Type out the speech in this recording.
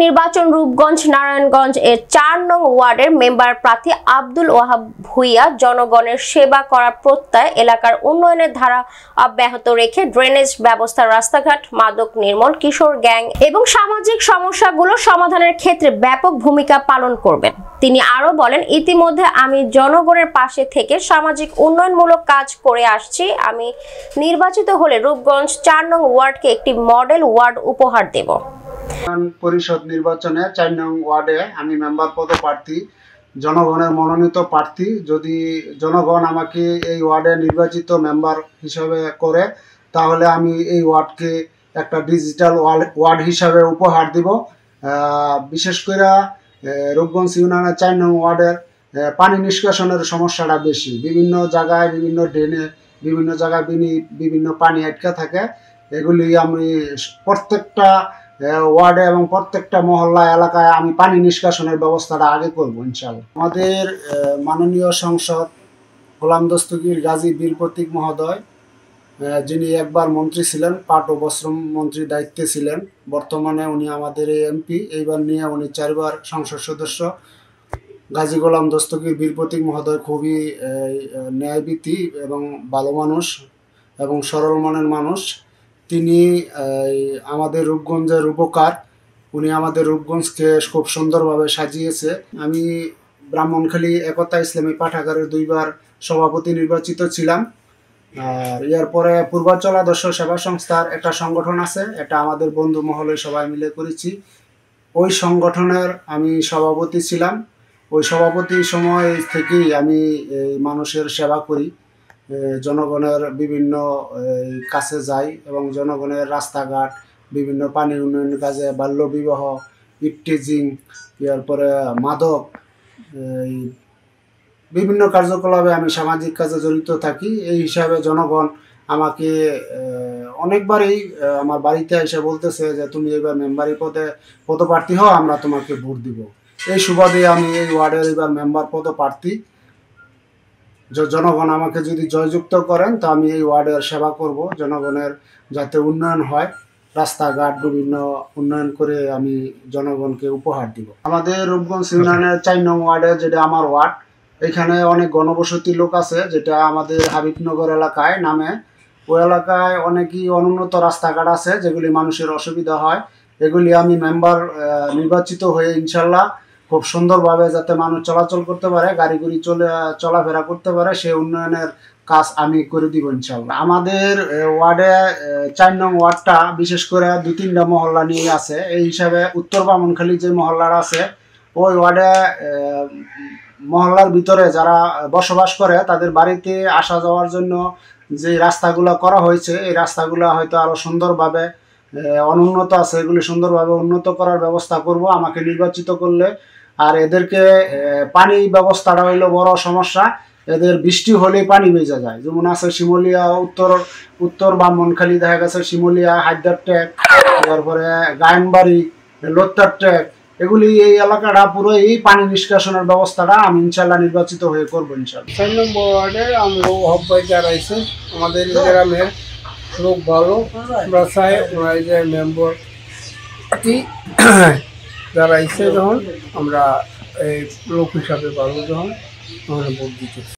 নির্বাচন রূপগঞ্জ নারায়ণগঞ্জ এর ৪ নং ওয়ার্ডের মেম্বার প্রার্থী আব্দুল ওয়াহাব ভূঁইয়া জনগণের সেবা করার প্রত্যয় এলাকার উন্নয়নের ধারা অব্যাহত রেখে ড্রেনেজ ব্যবস্থা, রাস্তাঘাট, মাদক নির্মূল, কিশোর গ্যাং এবং সামাজিক সমস্যাগুলো সমাধানের ক্ষেত্রে ব্যাপক ভূমিকা পালন করবেন। তিনি আরো বলেন, ইতিমধ্যে আমি জনগণের পাশে থেকে সামাজিক উন্নয়নমূলক কাজ করে আসছি। আমি নির্বাচিত হলে রূপগঞ্জ ৪ নং ওয়ার্ডকে একটি মডেল ওয়ার্ড উপহার দেব। পরিষদ নির্বাচনে ৪ নং ওয়ার্ডে আমি মেম্বার পদপ্রার্থী, জনগণের মনোনীত প্রার্থী। যদি জনগণ আমাকে এই ওয়ার্ডে নির্বাচিত মেম্বার হিসাবে করে, তাহলে আমি এই ওয়ার্ডকে একটা ডিজিটাল ওয়ার্ড হিসাবে উপহার দিব। বিশেষ করে রূপগঞ্জ ইউনিয়নের ৪ নং ওয়ার্ডের পানি নিষ্কাশনের সমস্যাটা বেশি। বিভিন্ন জায়গায়, বিভিন্ন ড্রেনে, বিভিন্ন জায়গায় বিভিন্ন পানি আটকে থাকে। এগুলি আমি প্রত্যেকটা ওয়ার্ডে এবং প্রত্যেকটা মহল্লা এলাকায় আমি পানি নিষ্কাশনের ব্যবস্থাটা আগে করবো ইনশাআল্লাহ। আমাদের মাননীয় সংসদ গোলাম দস্তগীর গাজী বীর প্রতীক মহোদয়, যিনি একবার মন্ত্রী ছিলেন, পাট ও বস্ত্র মন্ত্রীর দায়িত্বে ছিলেন, বর্তমানে উনি আমাদের এমপি। এইবার নিয়ে উনি 4 বার সংসদ সদস্য। গাজী গোলাম দস্তগীর বীর প্রতীক মহোদয় খুবই ন্যায়বিতি এবং ভালো মানুষ এবং সরল মনের মানুষ। তিনি আমাদের রূপগঞ্জের উপকার, উনি আমাদের রূপগঞ্জকে খুব সুন্দরভাবে সাজিয়েছে। আমি ব্রাহ্মণখালী একতা ইসলামী পাঠাগারের 2 বার সভাপতি নির্বাচিত ছিলাম। আর এরপরে পূর্বাঞ্চল আদর্শ সেবা সংস্থার একটা সংগঠন আছে, এটা আমাদের বন্ধু মহলে সবাই মিলে করেছি। ওই সংগঠনের আমি সভাপতি ছিলাম। ওই সভাপতির সময় থেকেই আমি মানুষের সেবা করি, জনগণের বিভিন্ন কাছে যাই এবং জনগণের রাস্তাঘাট, বিভিন্ন পানি উন্নয়নের কাজে, বাল্যবিবাহ, ইফটিজিং, এরপরে মাদক, বিভিন্ন কার্যকলাপে আমি সামাজিক কাজে জড়িত থাকি। এই হিসাবে জনগণ আমাকে অনেকবারই আমার বাড়িতে এসে বলতেছে যে তুমি এবার মেম্বারি পদপ্রার্থী হও, আমরা তোমাকে ভোট দিব। এই সুবাদে আমি এই ওয়ার্ডের এবার মেম্বার পদপ্রার্থী। জনগণ আমাকে যদি জয়যুক্ত করেন, তো আমি এই ওয়ার্ডের সেবা করব, জনগণের যাতে উন্নয়ন হয়, রাস্তাঘাট বিভিন্ন উন্নয়ন করে আমি জনগণকে উপহার দিব। আমাদের রূপগঞ্জ ইউনিয়নের 4 নং ওয়ার্ডে, যেটা আমার ওয়ার্ড, এখানে অনেক গণবসতি লোক আছে, যেটা আমাদের হাবিবনগর এলাকায় নামে। ওই এলাকায় অনেকই অনুন্নত রাস্তাঘাট আছে, যেগুলি মানুষের অসুবিধা হয়। এগুলি আমি মেম্বার নির্বাচিত হয়ে ইনশাল্লাহ খুব সুন্দরভাবে যাতে মানুষ চলাচল করতে পারে, গাড়ি চলাফেরা করতে পারে, সেই উন্নয়নের কাজ আমি করে দিব ইনশাল্লাহ। আমাদের ওয়ার্ডে 4 নং ওয়ার্ডটা বিশেষ করে 2-3টা মহল্লা নিয়ে আছে। এই হিসাবে উত্তর ব্রাহ্মণখালী যে মহল্লাটা আছে, ওই ওয়ার্ডে মহল্লার ভিতরে যারা বসবাস করে, তাদের বাড়িতে আসা যাওয়ার জন্য যে রাস্তাগুলো করা হয়েছে, এই রাস্তাগুলো হয়তো আরও সুন্দরভাবে অনুন্নত আছে, এগুলি সুন্দরভাবে উন্নত করার ব্যবস্থা করব আমাকে নির্বাচিত করলে। আর এদেরকে পানি ব্যবস্থাটা হইলো বড় সমস্যা। এদের বৃষ্টি হলেই পানি বেজে যায়। যেমন আছে শিমুলিয়া, উত্তর ব্রাহ্মণখালী দেখা গেছে শিমুলিয়া, হায়দার ট্যাক, তারপরে গায়নবাড়ি, লোত্তার ট্যাক, এগুলি এই এলাকাটা পুরো এই পানি নিষ্কাশনের ব্যবস্থাটা আমি ইনশাল্লাহ নির্বাচিত হয়ে করবো ইনশাল্লাহ। 4 নম্বর ওয়ার্ডে আমরা হব্বাই যারা আছে, আমাদের গ্রামের লোক ভালো, আমরা চাই ওরা যে মেম্বার যারা আছে, যখন আমরা এই লোক হিসাবে ভালো, যখন ভোট দিতেছি।